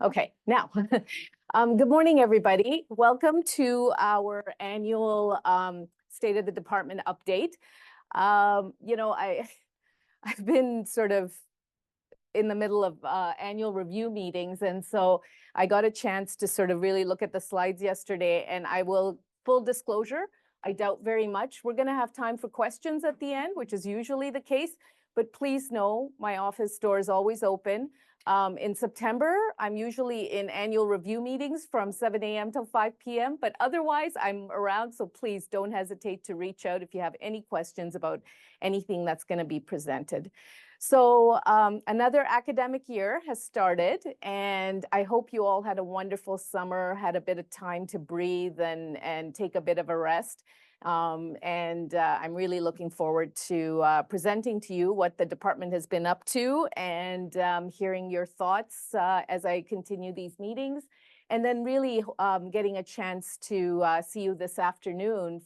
Okay, now, good morning, everybody. Welcome to our annual State of the Department update. I've been sort of in the middle of annual review meetings, and so I got a chance to sort of really look at the slides yesterday, and I will, full disclosure, I doubt very much we're going to have time for questions at the end, which is usually the case, but please know my office door is always open. In September, I'm usually in annual review meetings from 7 a.m. till 5 p.m., but otherwise I'm around, so please don't hesitate to reach out if you have any questions about anything that's going to be presented. So another academic year has started, and I hope you all had a wonderful summer, had a bit of time to breathe and take a bit of a rest. I'm really looking forward to presenting to you what the department has been up to and hearing your thoughts as I continue these meetings. And then really getting a chance to see you this afternoon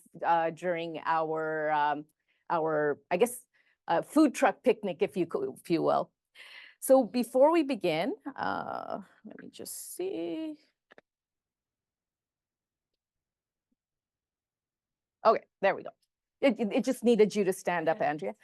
during our I guess, food truck picnic, if you will. So before we begin, let me just see. Okay, there we go. It just needed you to stand up, Andrea.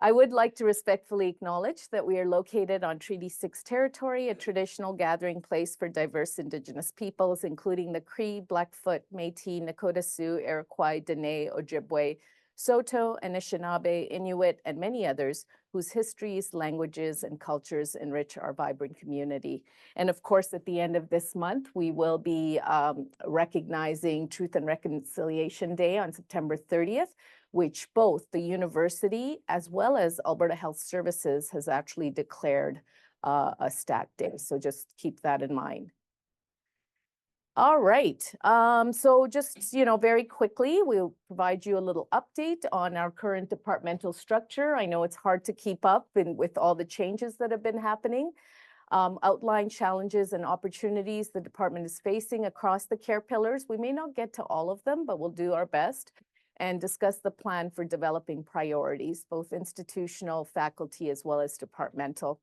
I would like to respectfully acknowledge that we are located on Treaty 6 territory, a traditional gathering place for diverse Indigenous peoples, including the Cree, Blackfoot, Métis, Nakota Sioux, Iroquois, Dene, Ojibwe, Saulteaux, Anishinaabe, Inuit, and many others whose histories, languages, and cultures enrich our vibrant community. And of course, at the end of this month, we will be recognizing Truth and Reconciliation Day on September 30th, which both the university as well as Alberta Health Services has actually declared a stat day. So just keep that in mind. All right, so just, very quickly, we'll provide you a little update on our current departmental structure. I know it's hard to keep up with all the changes that have been happening. Outline challenges and opportunities the department is facing across the care pillars. We may not get to all of them, but we'll do our best and discuss the plan for developing priorities, both institutional, faculty, as well as departmental.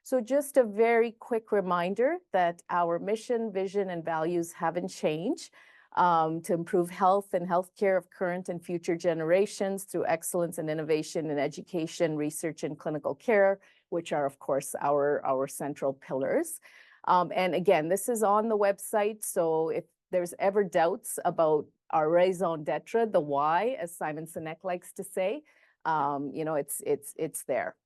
So just a very quick reminder that our mission, vision, and values haven't changed to improve health and healthcare of current and future generations through excellence and innovation in education, research, and clinical care, which are, of course, our central pillars. And again, this is on the website, so if there's ever doubts about our raison d'etre, the why, as Simon Sinek likes to say, it's there.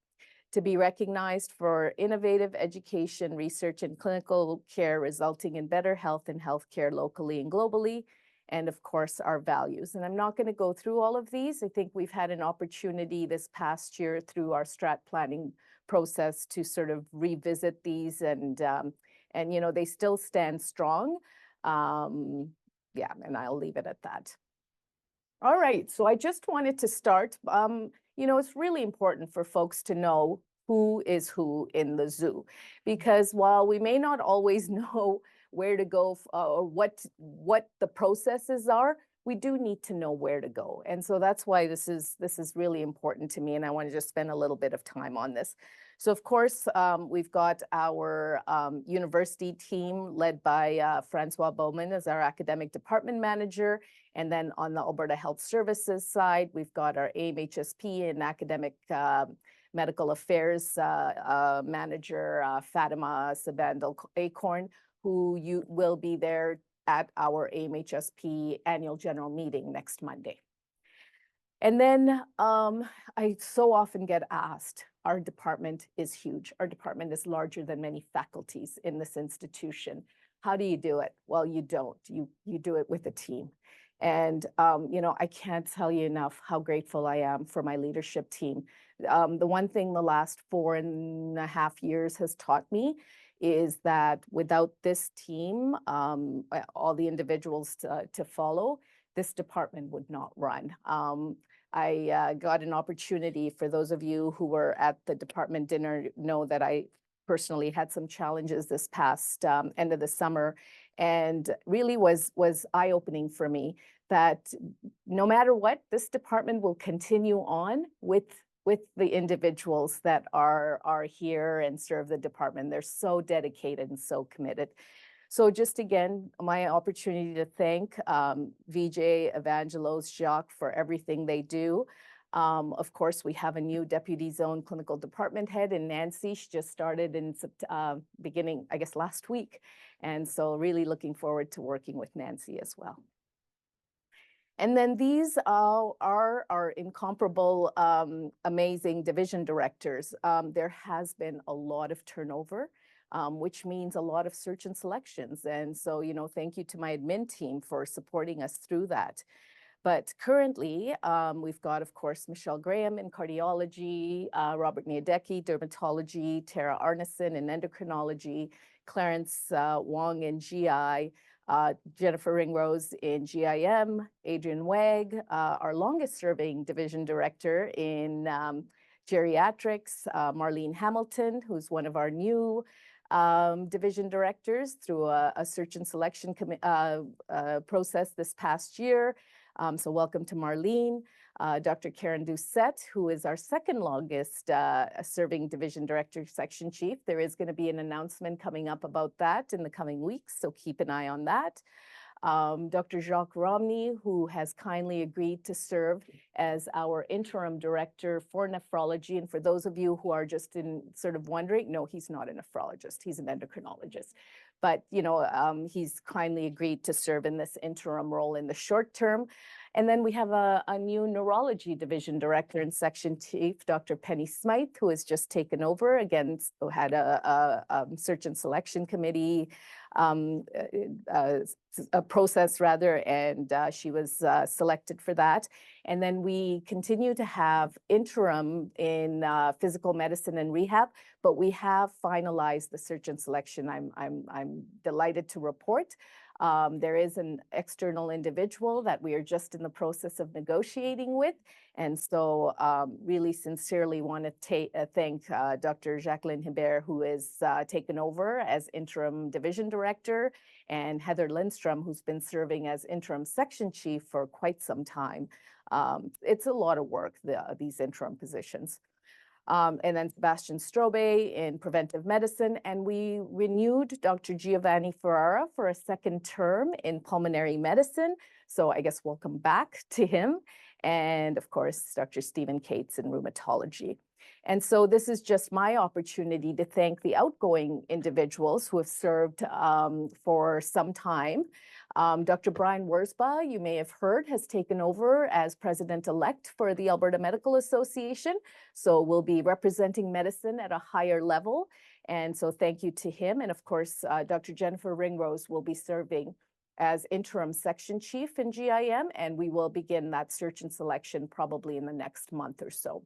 To be recognized for innovative education, research, and clinical care resulting in better health and healthcare locally and globally, and of course, our values. And I'm not going to go through all of these. I think we've had an opportunity this past year through our strat planning process to sort of revisit these, and they still stand strong. Yeah, and I'll leave it at that. All right, so I just wanted to start. It's really important for folks to know who is who in the zoo, because while we may not always know where to go or what the processes are, we do need to know where to go. And so that's why this is really important to me, and I want to just spend a little bit of time on this. So of course, we've got our university team led by Francois Bowman as our academic department manager. And then on the Alberta Health Services side, we've got our AMHSP and academic medical affairs manager, Fatima Sabandal-Acorn, who will be there at our AMHSP annual general meeting next Monday. And then I so often get asked, our department is huge. Our department is larger than many faculties in this institution. How do you do it? Well, you don't. You do it with a team. And, I can't tell you enough how grateful I am for my leadership team. The one thing the last 4.5 years has taught me is that without this team, all the individuals to follow, this department would not run. I got an opportunity, for those of you who were at the department dinner know that I personally had some challenges this past end of the summer, and really was eye-opening for me that no matter what, this department will continue on with with the individuals that are here and serve the department. They're so dedicated and so committed. So just again, my opportunity to thank Vijay, Evangelos, Jacques for everything they do. Of course, we have a new Deputy Zone Clinical Department Head in Nancy. She just started in beginning, I guess, last week. And so really looking forward to working with Nancy as well. And then these are our incomparable, amazing division directors. There has been a lot of turnover, which means a lot of search and selections. And so, you know, thank you to my admin team for supporting us through that. But currently, we've got, of course, Michelle Graham in cardiology, Robert Niedecke, dermatology, Tara Arneson in endocrinology, Clarence Wong in GI, Jennifer Ringrose in GIM, Adrian Wagg, our longest serving division director in geriatrics, Marlene Hamilton, who's one of our new division directors through a search and selection process this past year. So welcome to Marlene. Dr. Karen Doucette, who is our second longest serving division director, section chief. There is going to be an announcement coming up about that in the coming weeks, so keep an eye on that. Dr. Jacques Romney, who has kindly agreed to serve as our interim director for nephrology. And for those of you who are just in sort of wondering, no, he's not a nephrologist, he's an endocrinologist. But, you know, he's kindly agreed to serve in this interim role in the short term. And then we have a new neurology division director and section chief, Dr. Penny Smythe, who has just taken over. Again, so had a search and selection committee a process rather, and she was selected for that. And then we continue to have interim in physical medicine and rehab, but we have finalized the search and selection. I'm delighted to report. There is an external individual that we are just in the process of negotiating with. And so really sincerely want to thank Dr. Jacqueline Hebert, who is taken over as interim division director, and Heather Lindstrom, who's been serving as interim section chief for quite some time. It's a lot of work, these interim positions. And then Sebastian Strobe in preventive medicine. And we renewed Dr. Giovanni Ferrara for a second term in pulmonary medicine. So I guess welcome back to him. And of course, Dr. Stephen Cates in rheumatology. And so this is just my opportunity to thank the outgoing individuals who have served for some time. Dr. Brian Wurzba, you may have heard, has taken over as president-elect for the Alberta Medical Association. So we'll be representing medicine at a higher level. And so thank you to him. And of course, Dr. Jennifer Ringrose will be serving as interim section chief in GIM, and we will begin that search and selection probably in the next month or so.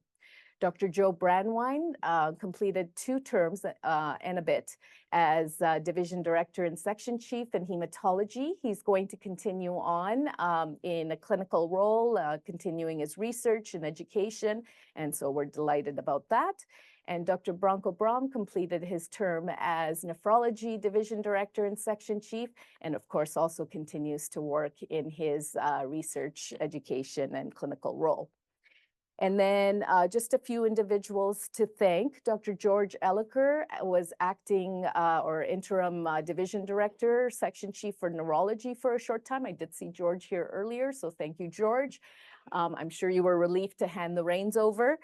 Dr. Joe Brandwine completed 2 terms and a bit as division director and section chief in hematology. He's going to continue on in a clinical role, continuing his research and education. And so we're delighted about that. And Dr. Branko Brom completed his term as nephrology division director and section chief, and of course also continues to work in his research, education, and clinical role. And then just a few individuals to thank. Dr. George Elliker was acting or interim division director, section chief for neurology for a short time. I did see George here earlier, so thank you, George. I'm sure you were relieved to hand the reins over.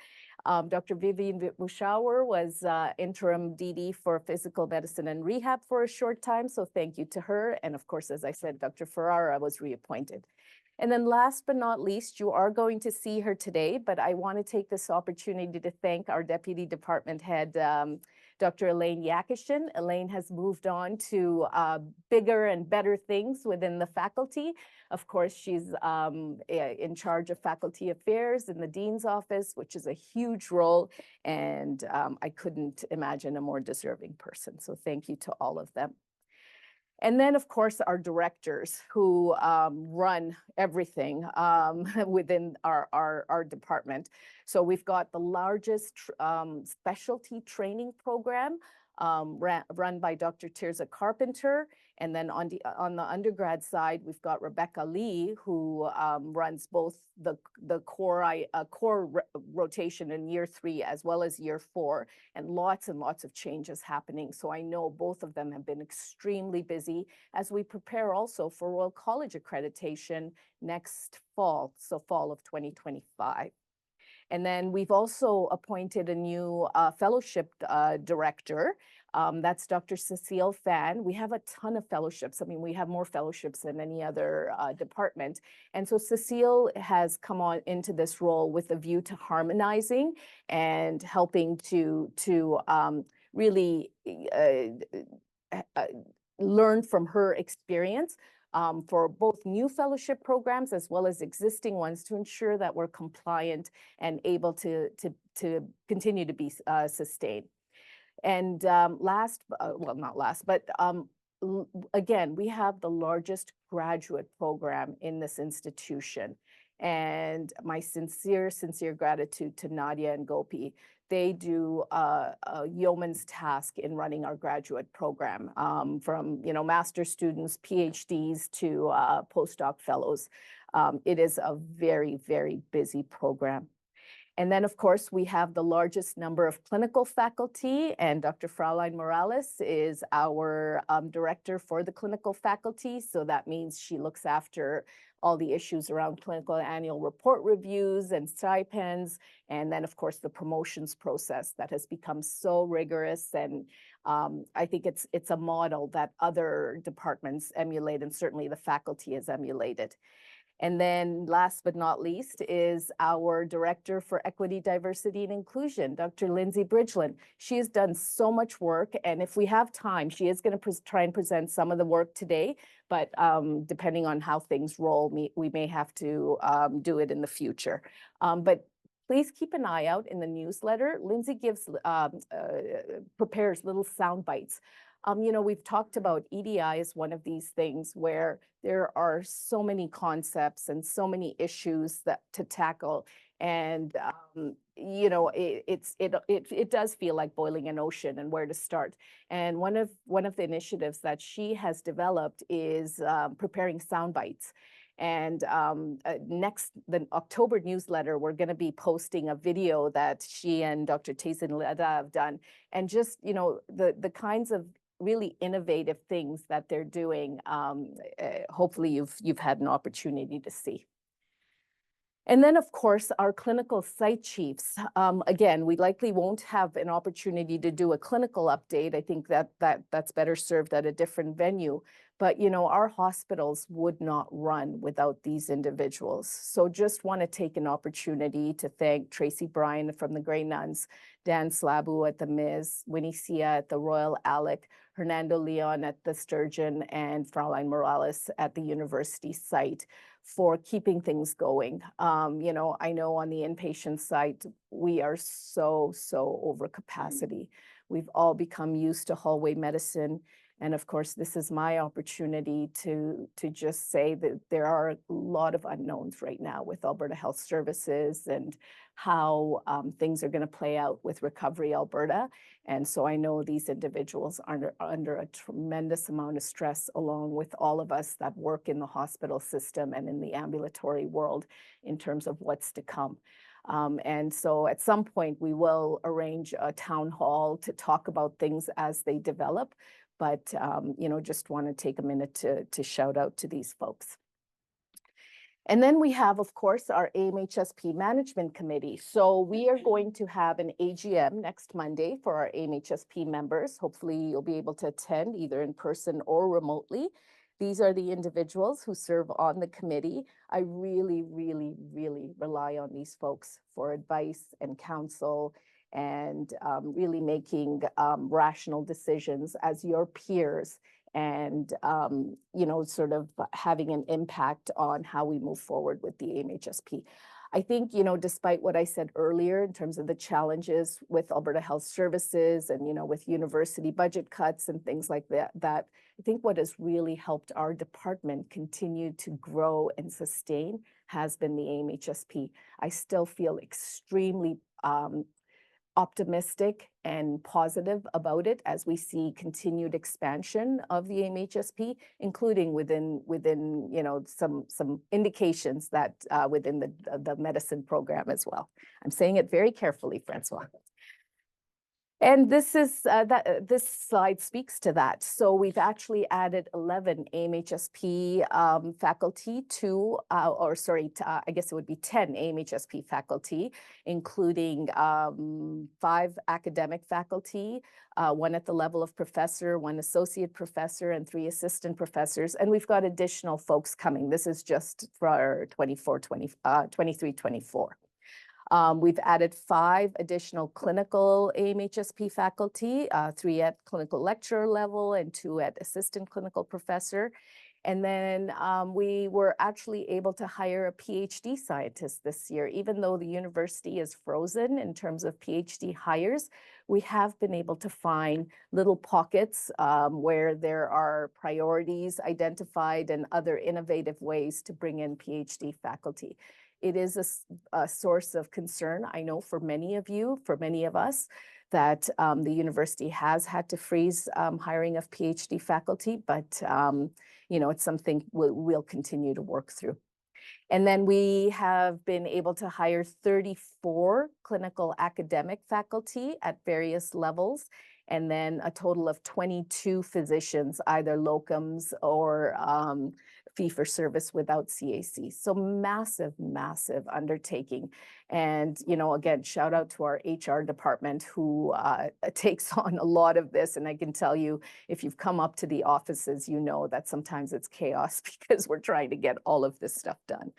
Dr. Vivian Bushauer was interim DD for physical medicine and rehab for a short time, so thank you to her. And of course, as I said, Dr. Ferrara was reappointed. And then last but not least, you are going to see her today, but I want to take this opportunity to thank our Deputy Department Head, Dr. Elaine Yakishin. Elaine has moved on to bigger and better things within the faculty. Of course, she's in charge of faculty affairs in the Dean's office, which is a huge role, and I couldn't imagine a more deserving person. So thank you to all of them. And then, of course, our directors who run everything within our department. So we've got the largest specialty training program run by Dr. Tirza Carpenter. And then on the undergrad side, we've got Rebecca Lee, who runs both the core rotation in year 3 as well as year 4, and lots of changes happening. So I know both of them have been extremely busy as we prepare also for Royal College accreditation next fall, so fall of 2025. And then we've also appointed a new fellowship director. That's Dr. Cecile Fan. We have a ton of fellowships. I mean, we have more fellowships than any other department. And so Cecile has come on into this role with a view to harmonizing and helping to really learn from her experience for both new fellowship programs as well as existing ones to ensure that we're compliant and able to continue to be sustained. And well, not last, but again, we have the largest graduate program in this institution. And my sincere gratitude to Nadia and Gopi. They do a yeoman's task in running our graduate program, from master students, PhDs to postdoc fellows. It is a very, very busy program. And then, of course, we have the largest number of clinical faculty, and Dr. Fraulein Morales is our director for the clinical faculty. So that means she looks after all the issues around clinical annual report reviews and stipends, and then, of course, the promotions process that has become so rigorous. And I think it's a model that other departments emulate, and certainly the faculty has emulated. And then last but not least is our Director for Equity, Diversity, and Inclusion, Dr. Lindsay Bridgeland. She has done so much work, and if we have time, she is going to try and present some of the work today, but depending on how things roll, we may have to do it in the future. But please keep an eye out in the newsletter. Lindsay prepares little sound bites. We've talked about EDI as one of these things where there are so many concepts and so many issues to tackle. And, it does feel like boiling an ocean and where to start. And one of the initiatives that she has developed is preparing sound bites. And the October newsletter, we're going to be posting a video that she and Dr. Tazin Leda have done. And just, the kinds of really innovative things that they're doing. Hopefully you've had an opportunity to see. And then, of course, our clinical site chiefs. Again, we likely won't have an opportunity to do a clinical update. I think that's better served at a different venue. But, our hospitals would not run without these individuals. So just want to take an opportunity to thank Tracy Bryan from the Grey Nuns, Dan Slabu at the Miz, Winnie Sia at the Royal Alec, Hernando Leon at the Sturgeon, and Fraulein Morales at the university site for keeping things going. I know on the inpatient side, we are so over capacity. We've all become used to hallway medicine. And of course, this is my opportunity to just say that there are a lot of unknowns right now with Alberta Health Services and how things are going to play out with Recovery Alberta. And so I know these individuals are under a tremendous amount of stress, along with all of us that work in the hospital system and in the ambulatory world in terms of what's to come. And so at some point, we will arrange a town hall to talk about things as they develop. But, just want to take a minute to shout out to these folks. And then we have, of course, our AMHSP Management Committee. So we are going to have an AGM next Monday for our AMHSP members. Hopefully you'll be able to attend either in person or remotely. These are the individuals who serve on the committee. I really, really, really rely on these folks for advice and counsel and really making rational decisions as your peers and, sort of having an impact on how we move forward with the AMHSP. I think, despite what I said earlier in terms of the challenges with Alberta Health Services and, with university budget cuts and things like that, I think what has really helped our department continue to grow and sustain has been the AMHSP. I still feel extremely optimistic and positive about it as we see continued expansion of the MHSP, including within you know, some indications that within the medicine program as well. I'm saying it very carefully, Francois. And this is this slide speaks to that. So we've actually added 11 AMHSP faculty to, I guess it would be 10 AMHSP faculty, including 5 academic faculty, 1 at the level of professor, 1 associate professor, and 3 assistant professors. And we've got additional folks coming. This is just for 23-24. We've added 5 additional clinical AMHSP faculty, 3 at clinical lecturer level and 2 at assistant clinical professor. And then we were actually able to hire a PhD scientist this year. Even though the university is frozen in terms of PhD hires, we have been able to find little pockets where there are priorities identified and other innovative ways to bring in PhD faculty. It is a source of concern, I know, for many of you, for many of us, that the university has had to freeze hiring of PhD faculty, but you know, it's something we'll continue to work through. And then we have been able to hire 34 clinical academic faculty at various levels, and then a total of 22 physicians, either locums or fee-for-service without CAC. So massive, massive undertaking. And, you know, again, shout out to our HR department who takes on a lot of this. And I can tell you, if you've come up to the offices, you know that sometimes it's chaos because we're trying to get all of this stuff done.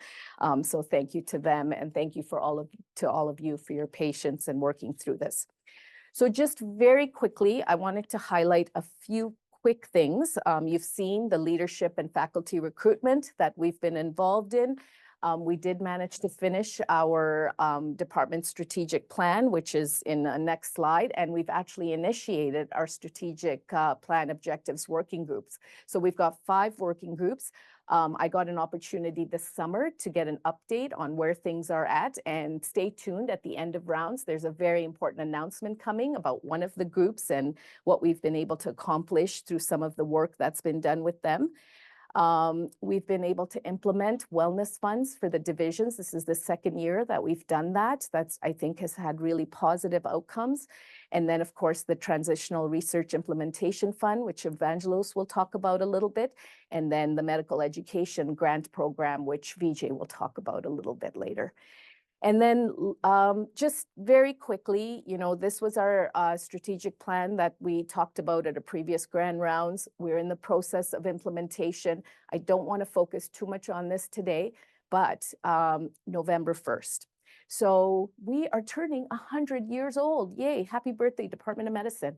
So thank you to them, and thank you to all of you for your patience and working through this. So just very quickly, I wanted to highlight a few quick things. You've seen the leadership and faculty recruitment that we've been involved in. We did manage to finish our department strategic plan, which is in the next slide, and we've actually initiated our strategic plan objectives working groups. So we've got 5 working groups. I got an opportunity this summer to get an update on where things are at, and stay tuned at the end of rounds. There's a very important announcement coming about one of the groups and what we've been able to accomplish through some of the work that's been done with them. We've been able to implement wellness funds for the divisions. This is the 2nd year that we've done that. That's, I think, has had really positive outcomes. And then, of course, the Transitional Research Implementation Fund, which Evangelos will talk about a little bit, and then the Medical Education Grant Program, which Vijay will talk about a little bit later. And then just very quickly, you know, this was our strategic plan that we talked about at a previous grand rounds. We're in the process of implementation. I don't want to focus too much on this today, but November 1st. So we are turning 100 years old. Yay, happy birthday, Department of Medicine.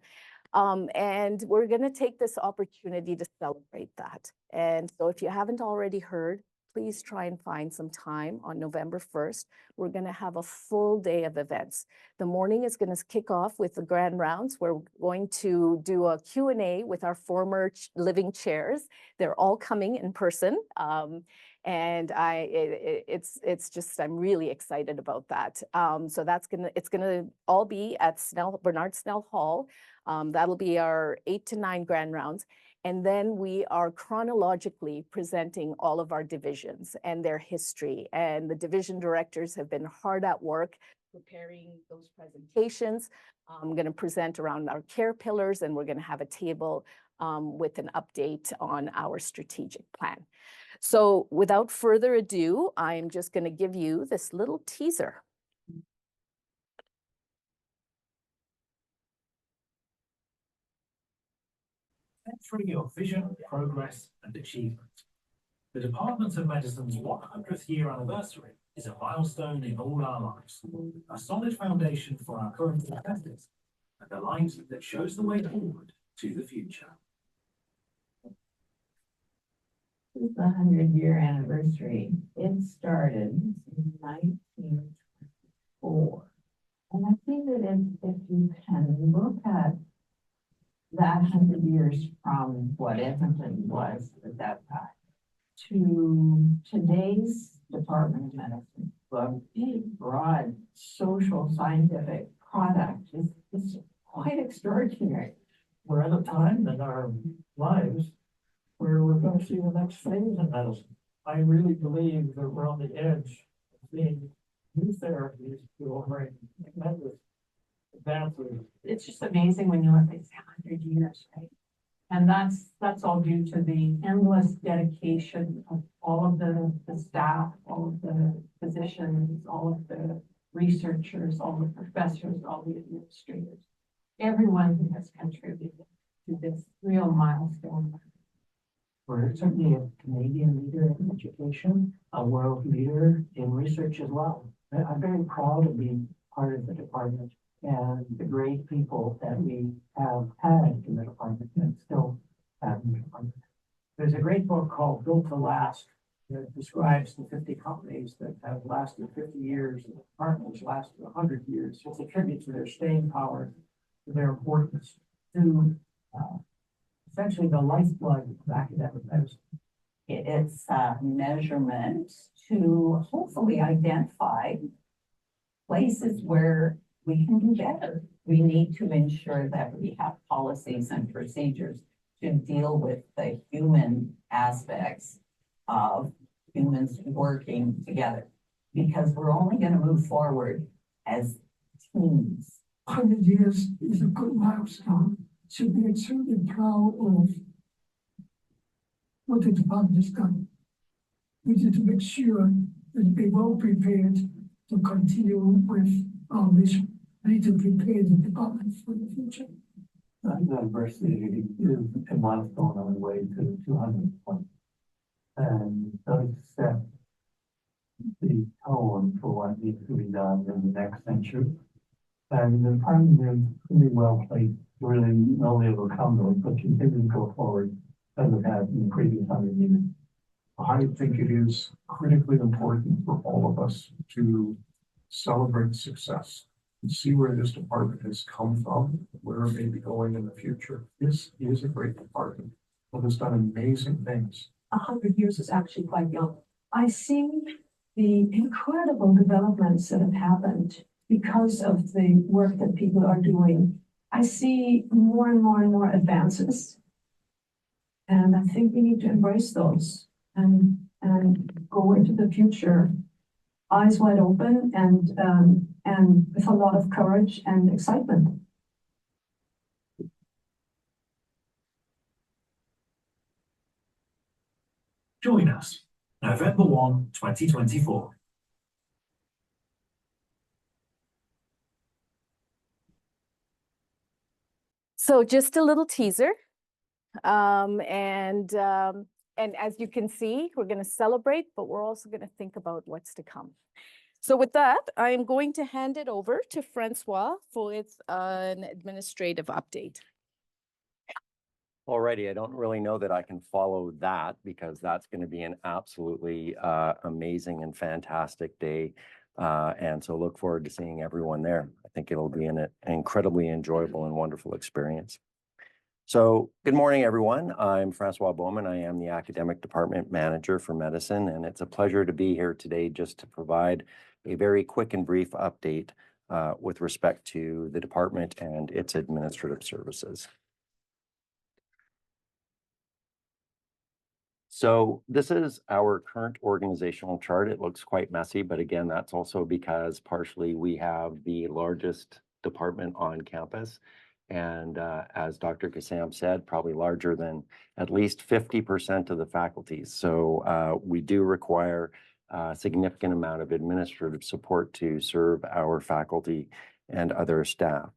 And we're going to take this opportunity to celebrate that. And so if you haven't already heard, please try and find some time on November 1st. We're going to have a full day of events. The morning is going to kick off with the grand rounds. We're going to do a Q&A with our former living chairs. They're all coming in person. And it's just, I'm really excited about that. So it's gonna all be at Bernard Snell Hall. That'll be our 8 to 9 grand rounds. And then we are chronologically presenting all of our divisions and their history. And the division directors have been hard at work preparing those presentations. I'm going to present around our care pillars, and we're going to have a table with an update on our strategic plan. So without further ado, I'm just going to give you this little teaser. Century of vision, progress, and achievement. The Department of Medicine's 100th year anniversary is a milestone in all our lives, a solid foundation for our current successes, and a light that shows the way forward to the future. This is the 100-year anniversary. It started in 1924. And I think that if you can look at that 100 years from what Edmonton was at that time to today's Department of Medicine, a big, broad, social, scientific, product is quite extraordinary. We're at a time in our lives where we're going to see the next phase in medicine. I really believe that we're on the edge of seeing new therapies that will bring tremendous advances. It's just amazing when you look at 100 years, right? And that's all due to the endless dedication of all of the staff, all of the physicians, all of the researchers, all the professors, all the administrators, everyone who has contributed to this real milestone. We're certainly a Canadian leader in education, a world leader in research as well. I'm very proud of being part of the department and the great people that we have had in the department and still have in the department. There's a great book called Built to Last that describes the 50 companies that have lasted 50 years and the department has lasted 100 years. It's a tribute to their staying power, to their importance, to essentially the lifeblood of academic medicine. It's a measurement to hopefully identify places where we can do better. We need to ensure that we have policies and procedures to deal with the human aspects of humans working together, because we're only going to move forward as teams. 100 years is a good milestone. Should be extremely proud of what the department has done. We need to make sure that we're well prepared to continue with our mission. We need to prepare the department for the future. Diversity is a milestone on the way to 220. And does set the tone for what needs to be done in the next century. And the department is really well placed to really not only overcome those, but continue to go forward as it has in the previous 100 years. I think it is critically important for all of us to celebrate success and see where this department has come from, where it may be going in the future. This is a great department that has done amazing things. 100 years is actually quite young. I see the incredible developments that have happened because of the work that people are doing. I see more and more and more advances. And I think we need to embrace those and go into the future, eyes wide open and with a lot of courage and excitement. Join us, November 1, 2024. So just a little teaser. And as you can see, we're going to celebrate, but we're also going to think about what's to come. So with that, I'm going to hand it over to Francois for an administrative update. Alrighty, I don't really know that I can follow that because that's going to be an absolutely amazing and fantastic day. And so look forward to seeing everyone there. I think it'll be an incredibly enjoyable and wonderful experience. So good morning, everyone. I'm Francois Bowman. I am the Academic Department Manager for Medicine, and it's a pleasure to be here today just to provide a very quick and brief update with respect to the department and its administrative services. So this is our current organizational chart. It looks quite messy, but again, that's also because partially we have the largest department on campus. And as Dr. Kassam said, probably larger than at least 50% of the faculties. So we do require a significant amount of administrative support to serve our faculty and other staff.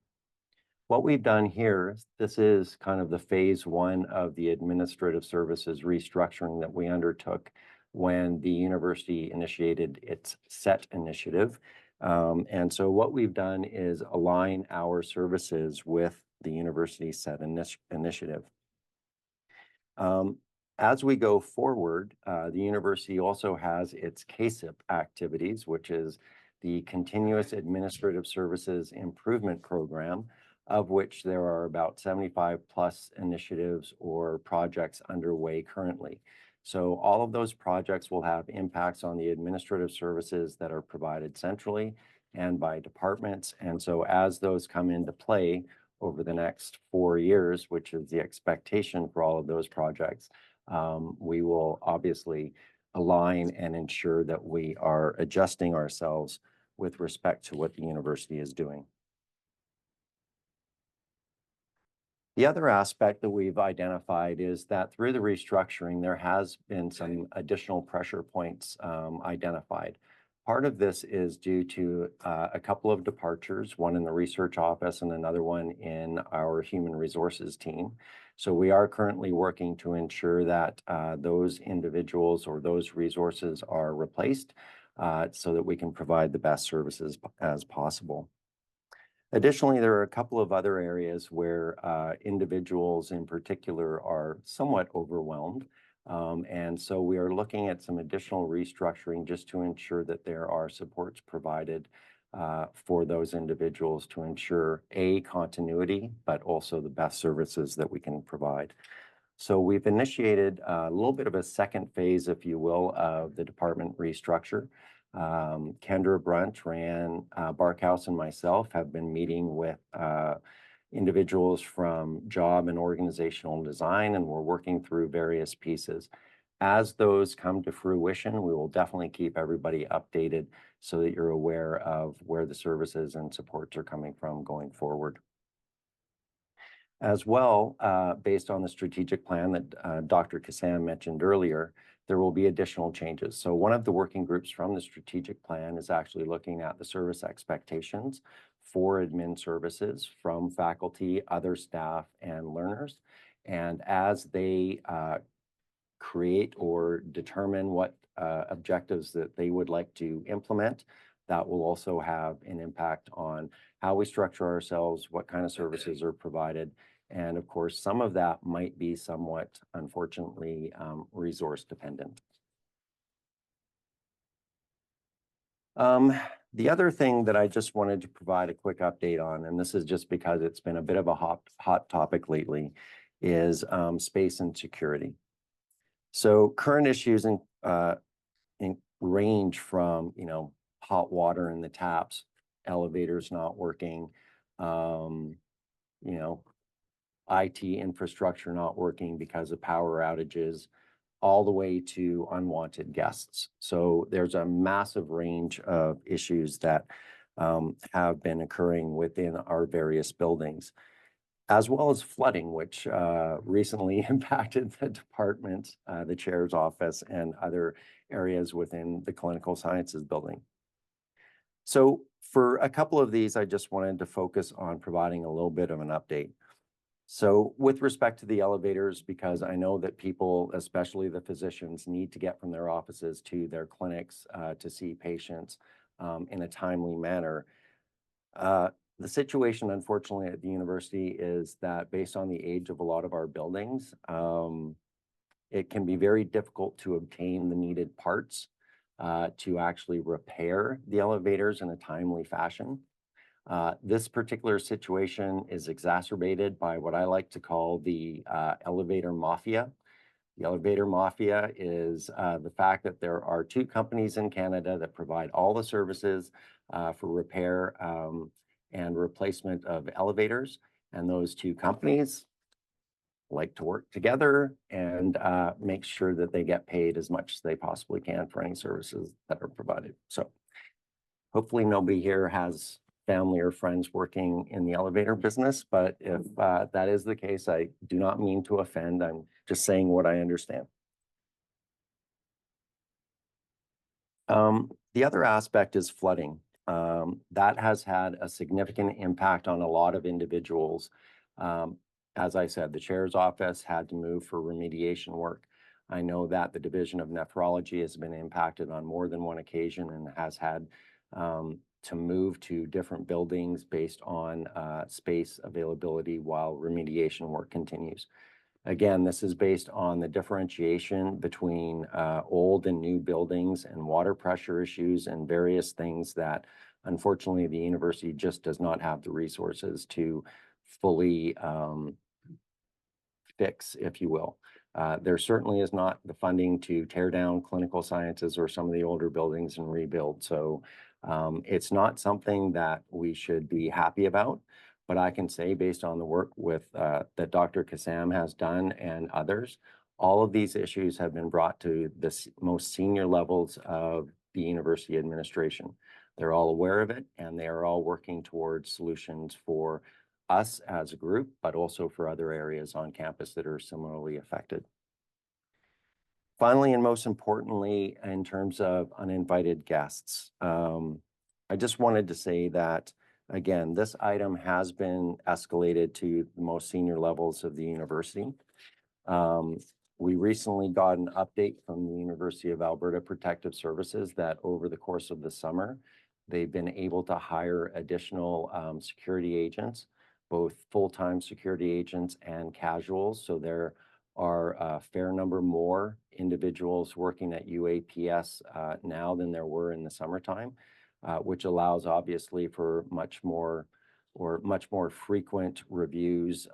What we've done here, this is kind of the phase one of the administrative services restructuring that we undertook when the university initiated its SET initiative. And so what we've done is align our services with the university SET initiative. As we go forward, the university also has its KSIP activities, which is the Continuous Administrative Services Improvement Program, of which there are about 75 plus initiatives or projects underway currently. So all of those projects will have impacts on the administrative services that are provided centrally, and by departments. And so as those come into play over the next 4 years, which is the expectation for all of those projects, we will obviously align and ensure that we are adjusting ourselves with respect to what the university is doing. The other aspect that we've identified is that through the restructuring, there has been some additional pressure points identified. Part of this is due to a couple of departures, one in the research office and another one in our human resources team. So we are currently working to ensure that those individuals or those resources are replaced so that we can provide the best services as possible. Additionally, there are a couple of other areas where individuals in particular are somewhat overwhelmed. And so we are looking at some additional restructuring just to ensure that there are supports provided for those individuals to ensure continuity, but also the best services that we can provide. So we've initiated a little bit of a second phase, if you will, of the department restructure. Kendra Brunt, Ran Barkhouse, and myself have been meeting with individuals from job and organizational design, and we're working through various pieces. As those come to fruition, we will definitely keep everybody updated so that you're aware of where the services and supports are coming from going forward. As well, based on the strategic plan that Dr. Kassam mentioned earlier, there will be additional changes. So one of the working groups from the strategic plan is actually looking at the service expectations for admin services from faculty, other staff, and learners. And as they create or determine what objectives that they would like to implement, that will also have an impact on how we structure ourselves, what kind of services are provided. And of course, some of that might be somewhat, unfortunately, resource dependent. The other thing that I just wanted to provide a quick update on, and this is just because it's been a bit of a hot topic lately, is space and security. So current issues in range from, hot water in the taps, elevators not working, IT infrastructure not working because of power outages, all the way to unwanted guests. So there's a massive range of issues that have been occurring within our various buildings, as well as flooding, which recently impacted the department, the chair's office, and other areas within the clinical sciences building. So for a couple of these, I just wanted to focus on providing a little bit of an update. So with respect to the elevators, because I know that people, especially the physicians, need to get from their offices to their clinics to see patients in a timely manner. The situation, unfortunately, at the university is that based on the age of a lot of our buildings, it can be very difficult to obtain the needed parts to actually repair the elevators in a timely fashion. This particular situation is exacerbated by what I like to call the elevator mafia. The elevator mafia is the fact that there are two companies in Canada that provide all the services for repair and replacement of elevators. And those two companies like to work together and make sure that they get paid as much as they possibly can for any services that are provided. So hopefully nobody here has family or friends working in the elevator business, but if that is the case, I do not mean to offend. I'm just saying what I understand. The other aspect is flooding. That has had a significant impact on a lot of individuals. As I said, the chair's office had to move for remediation work. I know that the Division of Nephrology has been impacted on more than one occasion and has had to move to different buildings based on space availability while remediation work continues. Again, this is based on the differentiation between old and new buildings and water pressure issues and various things that unfortunately the university just does not have the resources to fully fix, if you will. There certainly is not the funding to tear down clinical sciences or some of the older buildings and rebuild. So It's not something that we should be happy about, but I can say based on the work with that Dr. Kassam has done and others, all of these issues have been brought to the most senior levels of the university administration. They're all aware of it, and they are all working towards solutions for us as a group, but also for other areas on campus that are similarly affected. Finally, and most importantly, in terms of uninvited guests, I just wanted to say that, again, this item has been escalated to the most senior levels of the university. We recently got an update from the University of Alberta Protective Services that over the course of the summer, they've been able to hire additional security agents, both full-time security agents and casuals. So there are a fair number more individuals working at UAPS now than there were in the summertime, which allows obviously for much more frequent reviews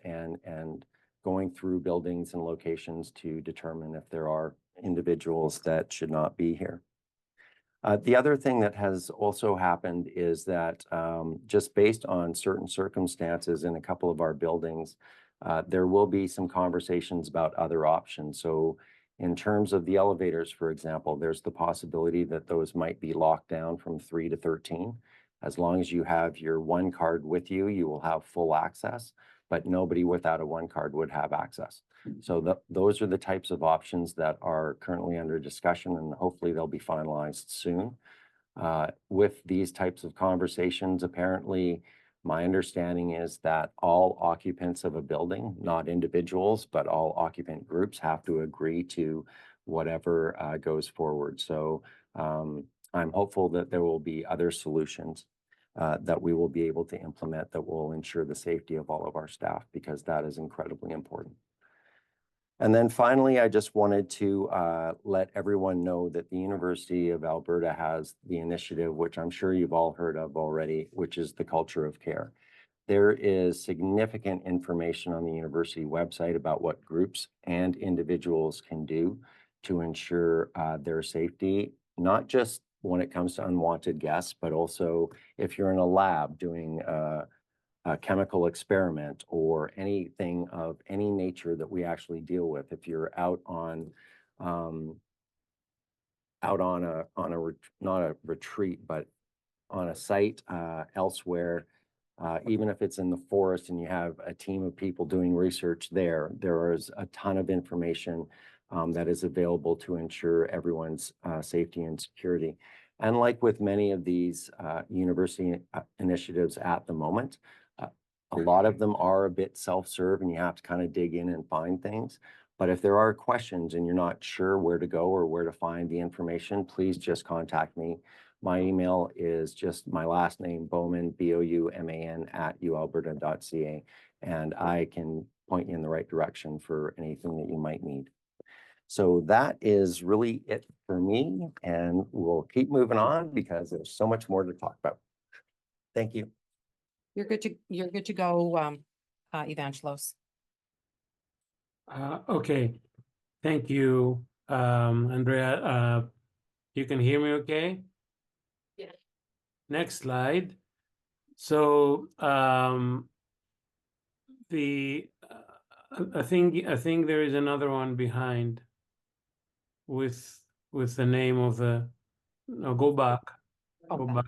and going through buildings and locations to determine if there are individuals that should not be here. The other thing that has also happened is that just based on certain circumstances in a couple of our buildings, there will be some conversations about other options. So in terms of the elevators, for example, there's the possibility that those might be locked down from 3 to 13. As long as you have your one card with you, you will have full access, but nobody without a one card would have access. So those are the types of options that are currently under discussion, and hopefully they'll be finalized soon. With these types of conversations, apparently, my understanding is that all occupants of a building, not individuals, but all occupant groups have to agree to whatever goes forward. So I'm hopeful that there will be other solutions that we will be able to implement that will ensure the safety of all of our staff, because that is incredibly important. And then finally, I just wanted to let everyone know that the University of Alberta has the initiative, which I'm sure you've all heard of already, which is the Culture of Care. There is significant information on the university website about what groups and individuals can do to ensure their safety, not just when it comes to unwanted guests, but also if you're in a lab doing a chemical experiment or anything of any nature that we actually deal with. If you're out on not a retreat, but on a site elsewhere, even if it's in the forest and you have a team of people doing research there, there is a ton of information that is available to ensure everyone's safety and security. And like with many of these university initiatives at the moment, a lot of them are a bit self-serve and you have to kind of dig in and find things. But if there are questions and you're not sure where to go or where to find the information, please just contact me. My email is just my last name, Bowman, BOUMAN @ualberta.ca, and I can point you in the right direction for anything that you might need. So that is really it for me, and we'll keep moving on because there's so much more to talk about. Thank you. You're good to go, Evangelos. Okay, thank you, Andrea. You can hear me okay? Yeah. Next slide. So I think there is another one behind with the name of the. No, go back. Go back.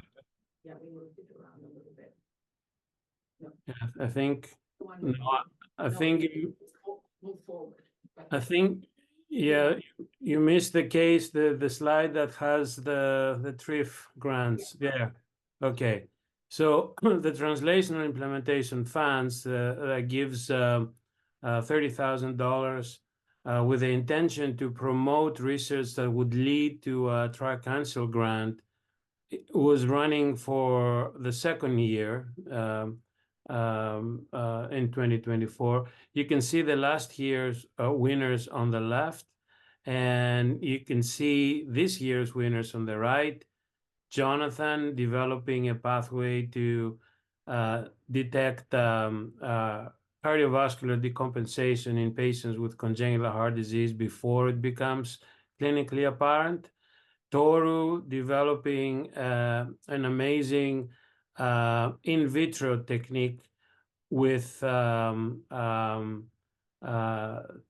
Yeah, we moved it around a little bit. Yeah, I think. No, I think. Move forward. I think, yeah, you missed the case, the slide that has the TRIF grants there. Okay, so the translational implementation funds that gives $30,000 with the intention to promote research that would lead to a Tri-Council grant. It was running for the second year. In 2024. You can see the last year's winners on the left, and you can see this year's winners on the right. Jonathan developing a pathway to detect cardiovascular decompensation in patients with congenital heart disease before it becomes clinically apparent. Toru developing an amazing in vitro technique with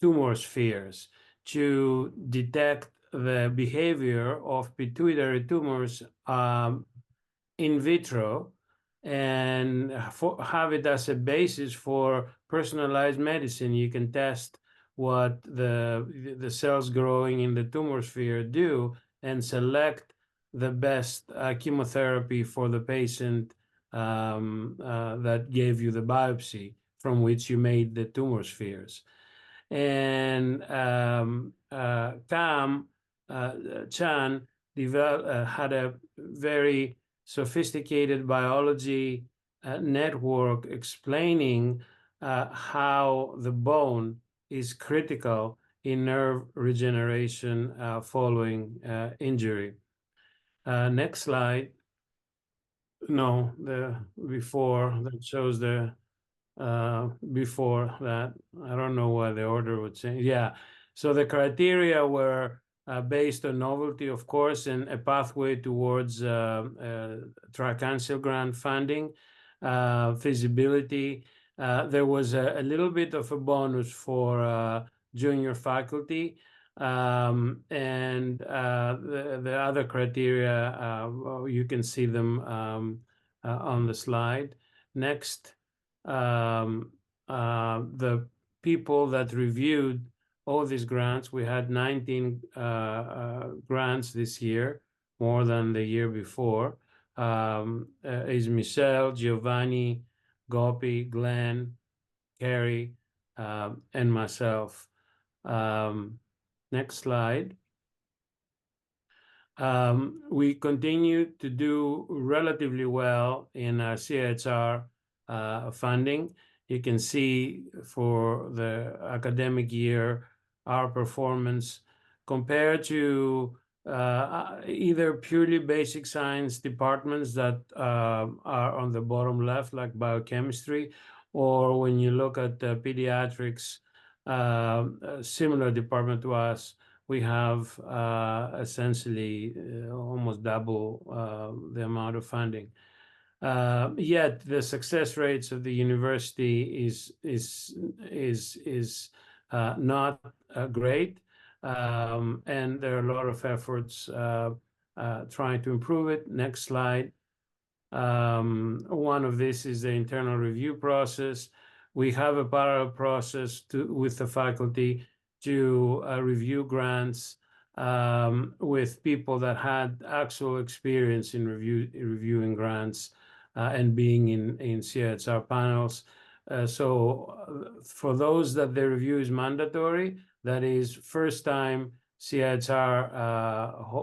tumor spheres to detect the behavior of pituitary tumors in vitro and have it as a basis for personalized medicine. You can test what the cells growing in the tumor sphere do and select the best chemotherapy for the patient that gave you the biopsy from which you made the tumor spheres. And Cam Chan had a very sophisticated biology network explaining how the bone is critical in nerve regeneration following injury. Next slide. No, the before that shows the before that. I don't know why the order would change. Yeah. So the criteria were based on novelty, of course, and a pathway towards Tri-Council grant funding, feasibility. There was a little bit of a bonus for junior faculty. And the other criteria, well, you can see them on the slide. Next, the people that reviewed all these grants, we had 19 grants this year, more than the year before, is Michelle, Giovanni, Gopi, Glenn, Carrie, and myself. Next slide. We continue to do relatively well in our CHR funding. You can see for the academic year, our performance compared to either purely basic science departments that are on the bottom left, like biochemistry, or when you look at pediatrics, a similar department to us, we have essentially almost double the amount of funding. Yet the success rates of the university is not great, and there are a lot of efforts trying to improve it. Next slide. One of this is the internal review process. We have a parallel process with the faculty to review grants with people that had actual experience in reviewing grants and being in CHR panels. So for those that the review is mandatory, that is first time CHR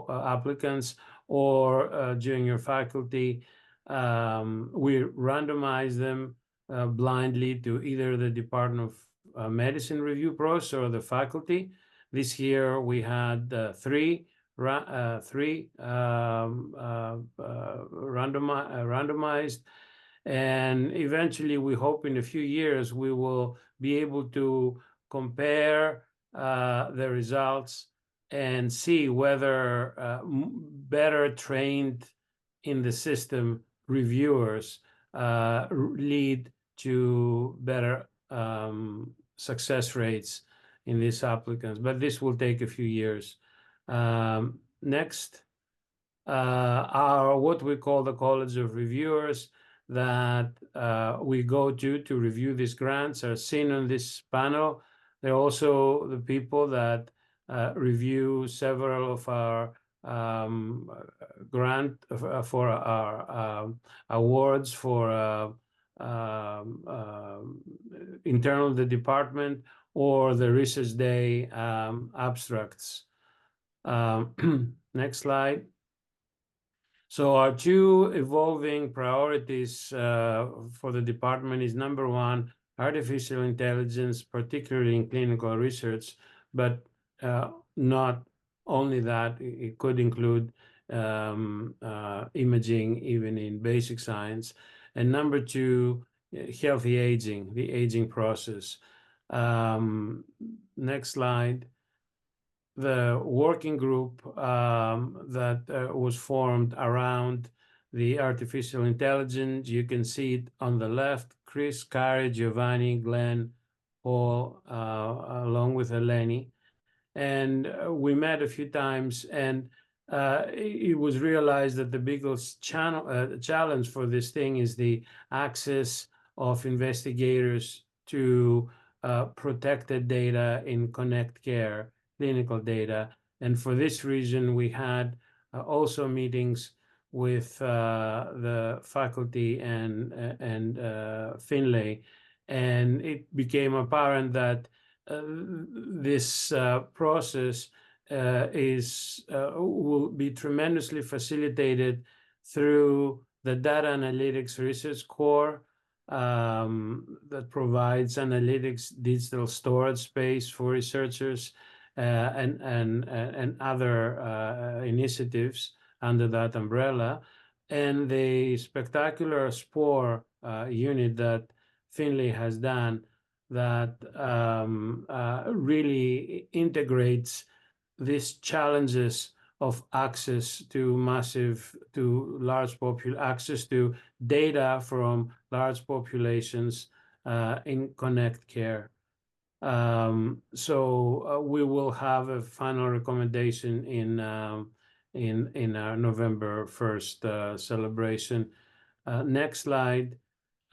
applicants or junior faculty, we randomize them blindly to either the Department of Medicine review process or the faculty. This year we had three randomized, and eventually we hope in a few years we will be able to compare the results and see whether better trained in the system reviewers lead to better success rates in these applicants, but this will take a few years. Next, are what we call the College of Reviewers that we go to review these grants are seen on this panel. They're also the people that review several of our grant for our awards for internal the department or the research day abstracts. Next slide. So our two evolving priorities for the department is number one, artificial intelligence, particularly in clinical research, but not only that, it could include imaging even in basic science. And number two, healthy aging, the aging process. Next slide. the working group that was formed around the artificial intelligence. You can see it on the left, Chris, Kari, Giovanni, Glenn, Paul, along with Eleni. And we met a few times, and it was realized that the biggest challenge for this thing is the access of investigators to protected data in Connect Care, clinical data. And for this reason, we had also meetings with the faculty and Finlay, and it became apparent that this process will be tremendously facilitated through the data analytics research core that provides analytics digital storage space for researchers and other initiatives under that umbrella, and the spectacular SPORE unit that Finlay has done that really integrates these challenges of access to access to data from large populations in Connect Care. So we will have a final recommendation in our November 1st celebration. Next slide.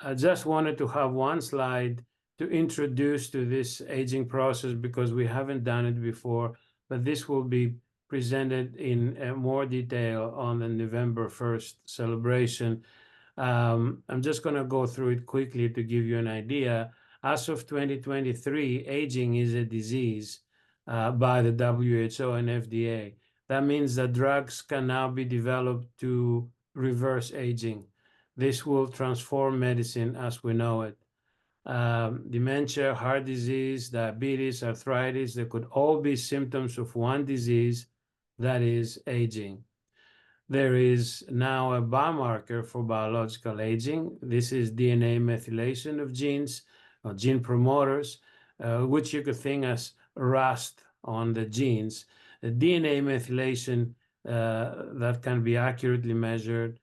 I just wanted to have one slide to introduce to this aging process because we haven't done it before, but this will be presented in more detail on the November 1st celebration. I'm just going to go through it quickly to give you an idea. As of 2023, aging is a disease by the WHO and FDA. That means that drugs can now be developed to reverse aging. This will transform medicine as we know it. Dementia, heart disease, diabetes, arthritis, they could all be symptoms of one disease, that is aging. There is now a biomarker for biological aging. This is DNA methylation of genes, or gene promoters, which you could think as rust on the genes. The DNA methylation that can be accurately measured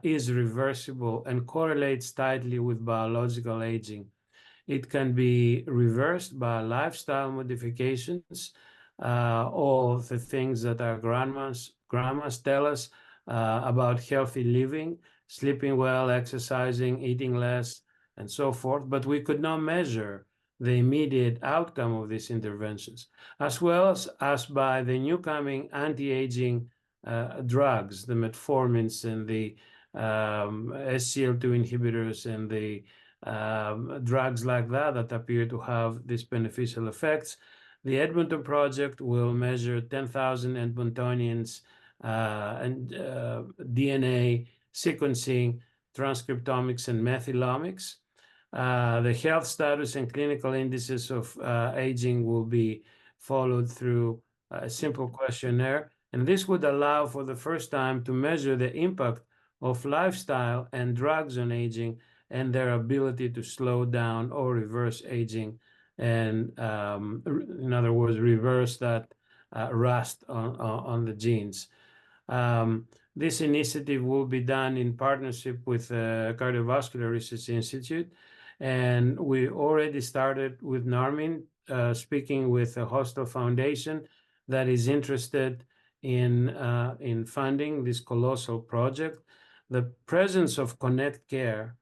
is reversible and correlates tightly with biological aging. It can be reversed by lifestyle modifications, all the things that our grandmas tell us about healthy living, sleeping well, exercising, eating less, and so forth. But we could not measure the immediate outcome of these interventions, as well as by the new coming anti-aging drugs, the metformins and the SGLT2 inhibitors and the drugs like that appear to have these beneficial effects. The Edmonton Project will measure 10,000 Edmontonians and DNA sequencing, transcriptomics, and methylomics. The health status and clinical indices of aging will be followed through a simple questionnaire. And this would allow for the first time to measure the impact of lifestyle and drugs on aging and their ability to slow down or reverse aging. And in other words, reverse that rust on the genes. This initiative will be done in partnership with the Cardiovascular Research Institute. And we already started with Narmin, speaking with the Hostel Foundation that is interested in funding this colossal project. The presence of Connect Care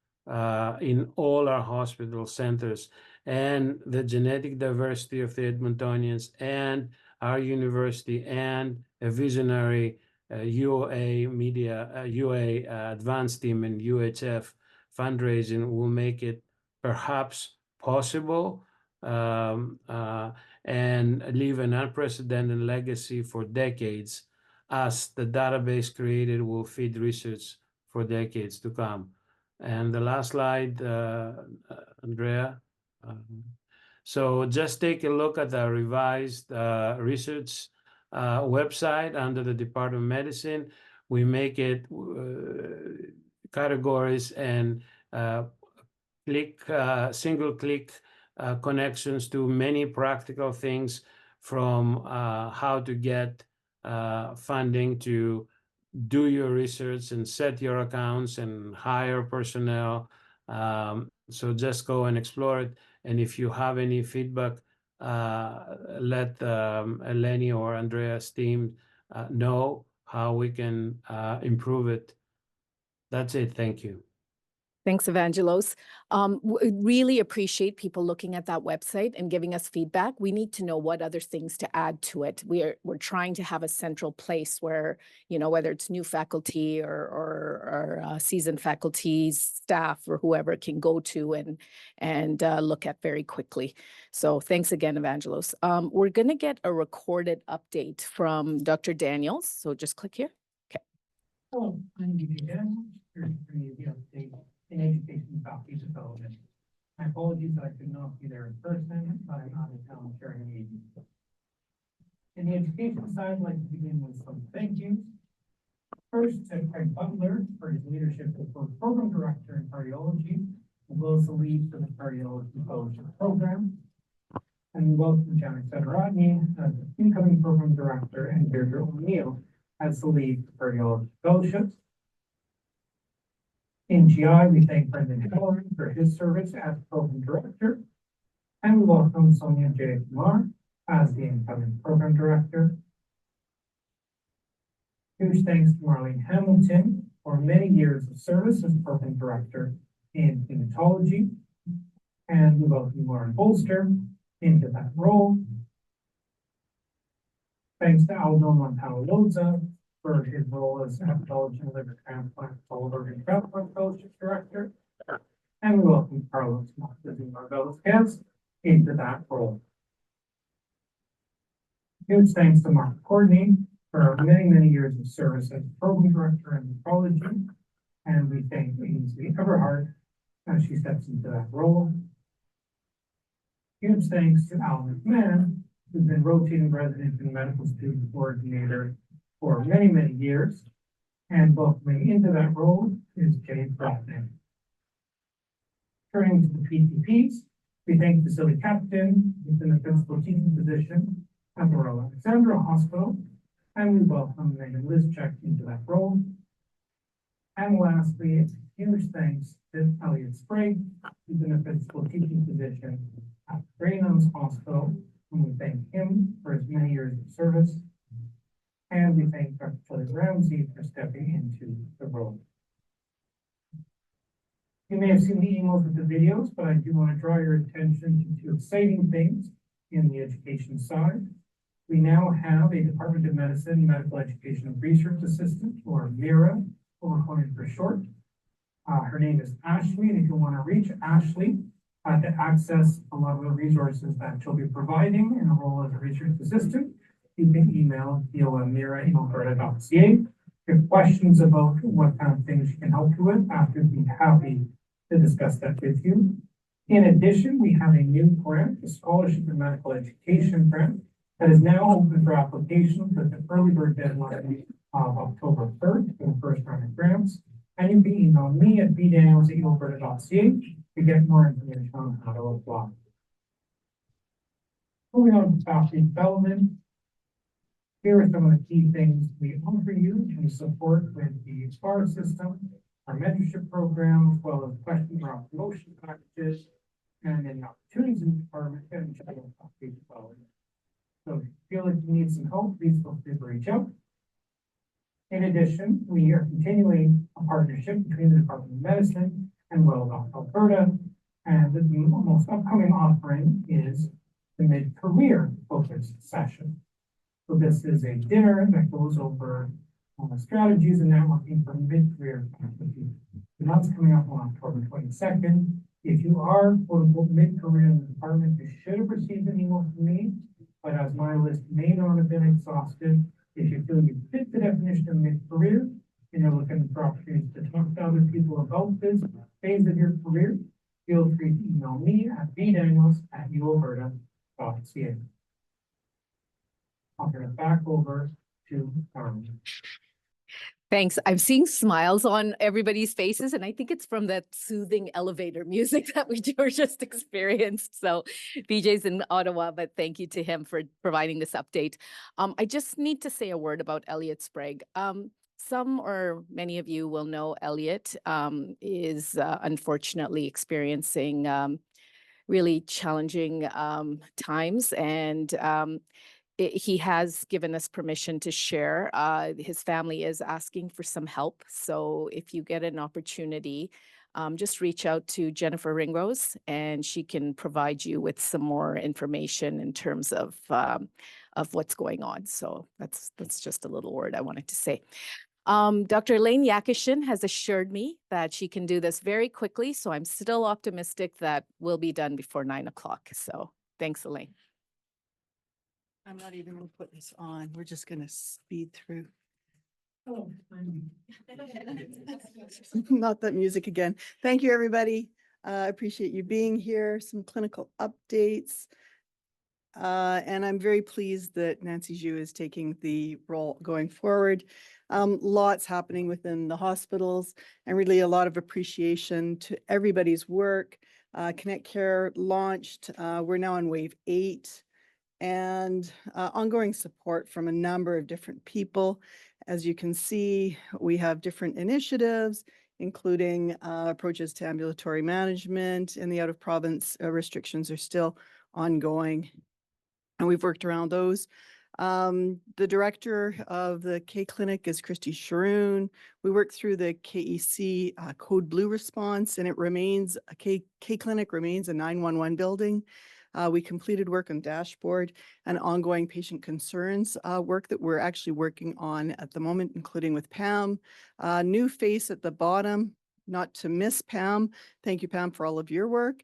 in all our hospital centers and the genetic diversity of the Edmontonians and our university and a visionary UA media, UA advanced team and UHF fundraising will make it perhaps possible and leave an unprecedented legacy for decades, as the database created will feed research for decades to come. And the last slide, Andrea. So just take a look at the revised research website under the Department of Medicine. We make it categories and single click connections to many practical things from how to get funding to do your research and set your accounts and hire personnel. So just go and explore it. And if you have any feedback, let Eleni or Andrea's team know how we can improve it. That's it. Thank you. Thanks, Evangelos. Really appreciate people looking at that website and giving us feedback. We need to know what other things to add to it. We're trying to have a central place where, you know, whether it's new faculty or seasoned faculty, staff, or whoever can go to and look at very quickly. So thanks again, Evangelos. We're going to get a recorded update from Dr. Daniels. So just click here. Hello, I'm DJ Daniels, here to bring you the update in education faculty development. My apologies that I could not be there in person, but I'm out of town sharing a meeting. In the education side, I'd like to begin with some thank yous. First, to Craig Butler for his leadership as both program director in cardiology, as well as the lead for the cardiology fellowship program. And we welcome Janet Federatni as the incoming program director and Deirdre O'Neill as the lead for cardiology fellowships. In GI, we thank Brendan Halloran for his service as program director, and we welcome Sonia J. Kumar as the incoming program director. Huge thanks to Marlene Hamilton for many years of service as program director in hematology, and we welcome Lauren Bolster into that role. Thanks to Aldo Montano-Loza for his role as hepatology and liver transplant solid organ transplant fellowship director. And we welcome Carlos Marvelez into that role. Huge thanks to Mark Courtney for many, many years of service as program director in nephrology. And we thank Ainsley Everhart as she steps into that role. Huge thanks to Al McMahon, who's been rotating resident and medical student coordinator for many, many years, and welcoming into that role is Jay Bratnick. Turning to the PTPs, we thank Vasily Captain, who's in the principal teaching position at the Royal Alexandra Hospital, and we welcome Megan Liszczek into that role. And lastly, huge thanks to Elliot Sprague, who's in the principal teaching position at Raynham's Hospital, and we thank him for his many years of service. And we thank Dr. Kelly Ramsey for stepping into the role. You may have seen the emails with the videos, but I do want to draw your attention to two exciting things in the education side. We now have a Department of Medicine Medical Education and Research Assistant, or MIRA, what we're calling it for short. Her name is Ashley, and if you want to reach Ashley to access a lot of the resources that she'll be providing in a role as a research assistant, you can email mira@alberta.ca. If you have questions about what kind of things she can help you with, Ashley would be happy to discuss that with you. In addition, we have a new grant, a Scholarship in Medical Education grant, that is now open for application with the early bird deadline of October 3rd for the first round of grants. And you can email me at bdaniels@alberta.ca to get more information on how to apply. Moving on to faculty development. Here are some of the key things we offer you in support with the SPAR system, our mentorship program, as well as questions around promotion packages, and any opportunities in the department and general faculty development. So if you feel like you need some help, please feel free to reach out. In addition, we are continuing a partnership between the Department of Medicine and WellDoc Alberta, and the most upcoming offering is the mid-career focused session. So this is a dinner that goes over strategies and networking for mid-career faculty. And that's coming up on October 22nd. If you are quote unquote mid-career in the department, you should have received an email from me, but as my list may not have been exhausted, if you feel you fit the definition of mid-career and you're looking for opportunities to talk to other people about this phase of your career, feel free to email me at bdaniels@ualberta.ca. I'll turn it back over to Carmen. Thanks. I'm seeing smiles on everybody's faces, and I think it's from that soothing elevator music that we were just experienced. So BJ's in Ottawa, but thank you to him for providing this update. I just need to say a word about Elliot Sprague. Some or many of you will know Elliot is unfortunately experiencing really challenging times, and he has given us permission to share. His family is asking for some help. So if you get an opportunity, just reach out to Jennifer Ringrose and she can provide you with some more information in terms of what's going on. So that's just a little word I wanted to say. Dr. Elaine Yakishin has assured me that she can do this very quickly. So I'm still optimistic that we'll be done before 9 o'clock. So thanks, Elaine. I'm not even gonna put this on. We're just gonna speed through. Oh, Not that music again. Thank you, everybody. I appreciate you being here. Some clinical updates. And I'm very pleased that Nancy Zhu is taking the role going forward. Lots happening within the hospitals and really a lot of appreciation to everybody's work. Connect Care launched. We're now on wave 8. And ongoing support from a number of different people. As you can see, we have different initiatives, including approaches to ambulatory management, and the out-of-province restrictions are still ongoing. And we've worked around those. The director of the K Clinic is Christy Sharoon. We worked through the KEC Code Blue response, and it remains, K Clinic remains a 911 building. We completed work on dashboard and ongoing patient concerns work that we're actually working on at the moment, including with Pam. New face at the bottom, not to miss Pam. Thank you, Pam, for all of your work.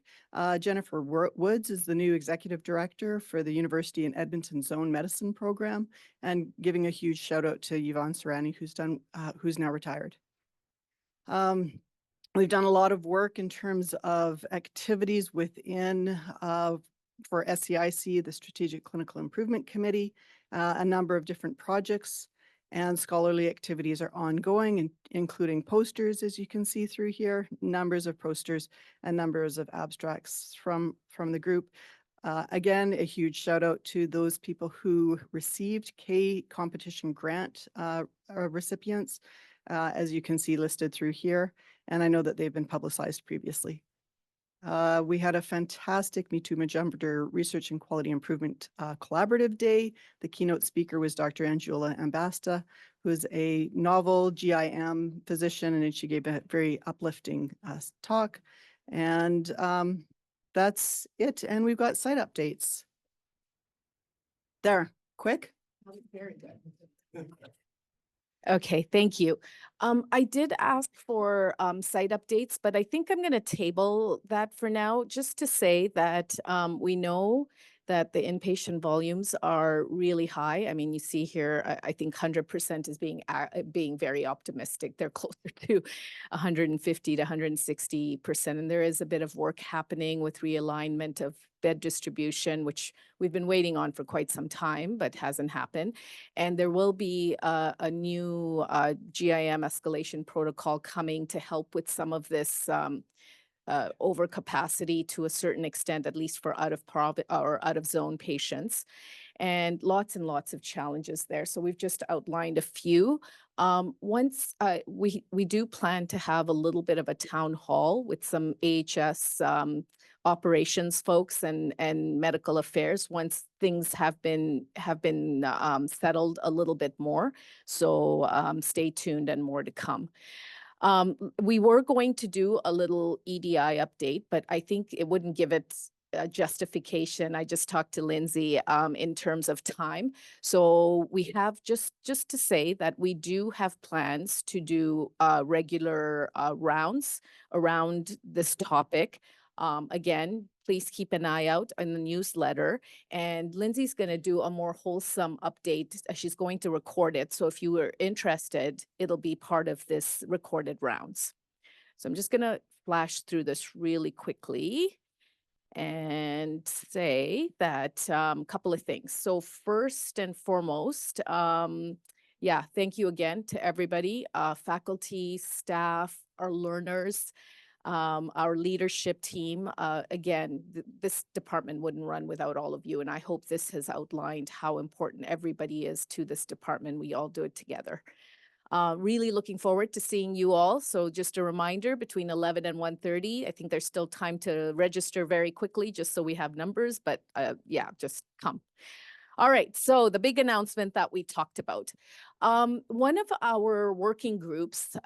Jennifer Woods is the new executive director for the University in Edmonton Zone Medicine Program, and giving a huge shout out to Yvonne Serrani, who's now retired. We've done a lot of work in terms of activities within for SCIC, the Strategic Clinical Improvement Committee. A number of different projects and scholarly activities are ongoing, including posters, as you can see through here, numbers of posters and numbers of abstracts from the group. Again, a huge shout out to those people who received K competition grant recipients, as you can see listed through here. And I know that they've been publicized previously. We had a fantastic Me Too Majumder Research and Quality Improvement Collaborative Day. The keynote speaker was Dr. Angela Ambasta, who is a novel GIM physician, and she gave a very uplifting talk. And that's it. And we've got site updates. There, quick. Very good. Okay, thank you. I did ask for site updates, but I think I'm going to table that for now, just to say that we know that the inpatient volumes are really high. I mean, you see here, I think 100% is being very optimistic. They're closer to 150 to 160%. And there is a bit of work happening with realignment of bed distribution, which we've been waiting on for quite some time, but hasn't happened. And there will be a new GIM escalation protocol coming to help with some of this overcapacity to a certain extent, at least for out of zone patients, and lots of challenges there. So we've just outlined a few. Once we do plan to have a little bit of a town hall with some AHS operations folks and medical affairs once things have been settled a little bit more. So stay tuned and more to come. We were going to do a little EDI update, but I think it wouldn't give it a justification. I just talked to Lindsay in terms of time. So we have just to say that we do have plans to do regular rounds around this topic. Again, please keep an eye out on the newsletter. And Lindsay's going to do a more wholesome update. She's going to record it. So if you were interested, it'll be part of this recorded rounds. So I'm just going to flash through this really quickly and say that a couple of things. So first and foremost, yeah, thank you again to everybody, faculty, staff, our learners, our leadership team. Again, this department wouldn't run without all of you. And I hope this has outlined how important everybody is to this department. We all do it together. Really looking forward to seeing you all. So just a reminder, between 11 and 1:30, I think there's still time to register very quickly, just so we have numbers, but yeah, just come. All right, so the big announcement that we talked about. One of our working groups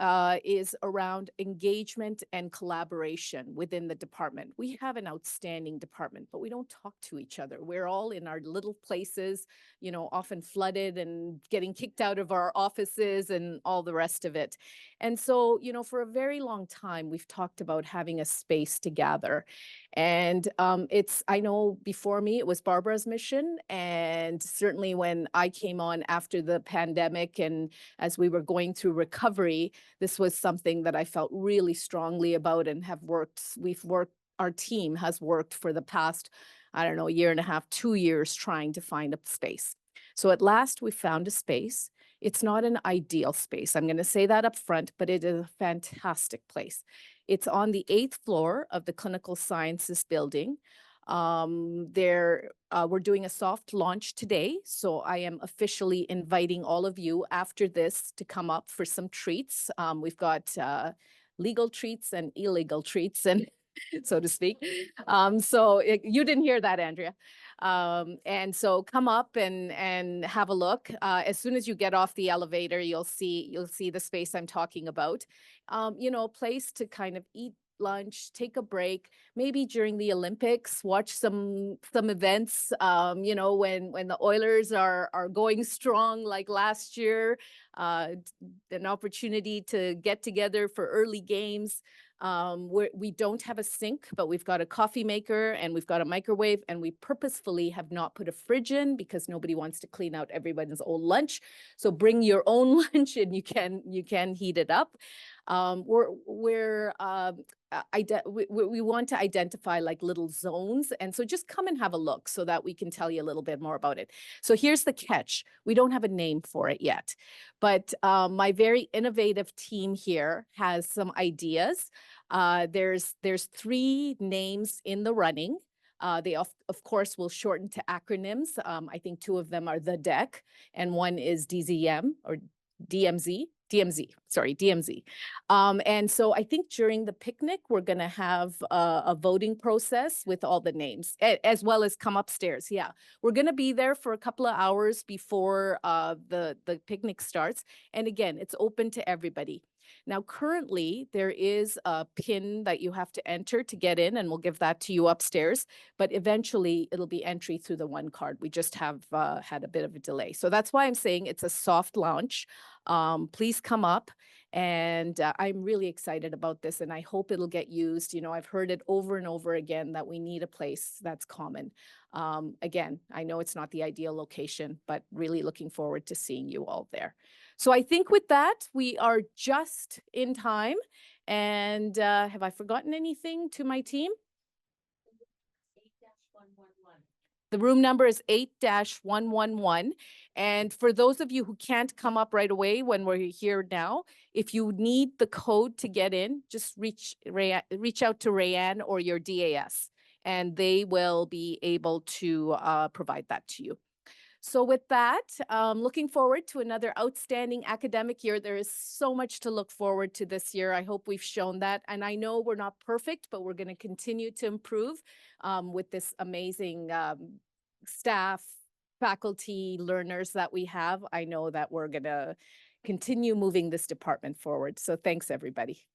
is around engagement and collaboration within the department. We have an outstanding department, but we don't talk to each other. We're all in our little places, you know, often flooded and getting kicked out of our offices and all the rest of it. And so, you know, for a very long time, we've talked about having a space to gather. And I know before me, it was Barbara's mission. And certainly when I came on after the pandemic and as we were going through recovery, this was something that I felt really strongly about and our team has worked for the past, I don't know, year and a half, 2 years trying to find a space. So at last we found a space. It's not an ideal space. I'm going to say that up front, but it is a fantastic place. It's on the 8th floor of the Clinical Sciences building. We're doing a soft launch today, so I am officially inviting all of you after this to come up for some treats. We've got legal treats and illegal treats, and so to speak. You didn't hear that, Andrea. And so come up and have a look. As soon as you get off the elevator, you'll see the space I'm talking about. You know, a place to kind of eat lunch, take a break, maybe during the Olympics, watch some events. You know, when the Oilers are going strong like last year, an opportunity to get together for early games. We don't have a sink, but we've got a coffee maker and we've got a microwave, and we purposefully have not put a fridge in because nobody wants to clean out everybody's old lunch. So bring your own lunch and you can heat it up. We want to identify like little zones. And so just come and have a look so that we can tell you a little bit more about it. So here's the catch. We don't have a name for it yet, but my very innovative team here has some ideas. There's 3 names in the running. They of course will shorten to acronyms. I think 2 of them are the DEC and one is DZM or DMZ. DMZ. And so I think during the picnic, we're going to have a voting process with all the names, as well as come upstairs. Yeah, we're going to be there for a couple of hours before the picnic starts. And again, it's open to everybody. Now, currently, there is a PIN that you have to enter to get in, and we'll give that to you upstairs. But eventually, it'll be entry through the one card. We just have had a bit of a delay. So that's why I'm saying it's a soft launch. Please come up. And I'm really excited about this, and I hope it'll get used. You know, I've heard it over and over again that we need a place that's common. Again, I know it's not the ideal location, but really looking forward to seeing you all there. So I think with that, we are just in time. And have I forgotten anything to my team? The room number is 8-111. And for those of you who can't come up right away when we're here now, if you need the code to get in, just reach out to Rayanne or your DAS, and they will be able to provide that to you. So with that, looking forward to another outstanding academic year. There is so much to look forward to this year. I hope we've shown that. And I know we're not perfect, but we're going to continue to improve with this amazing staff, faculty, learners that we have. I know that we're going to continue moving this department forward. So thanks, everybody.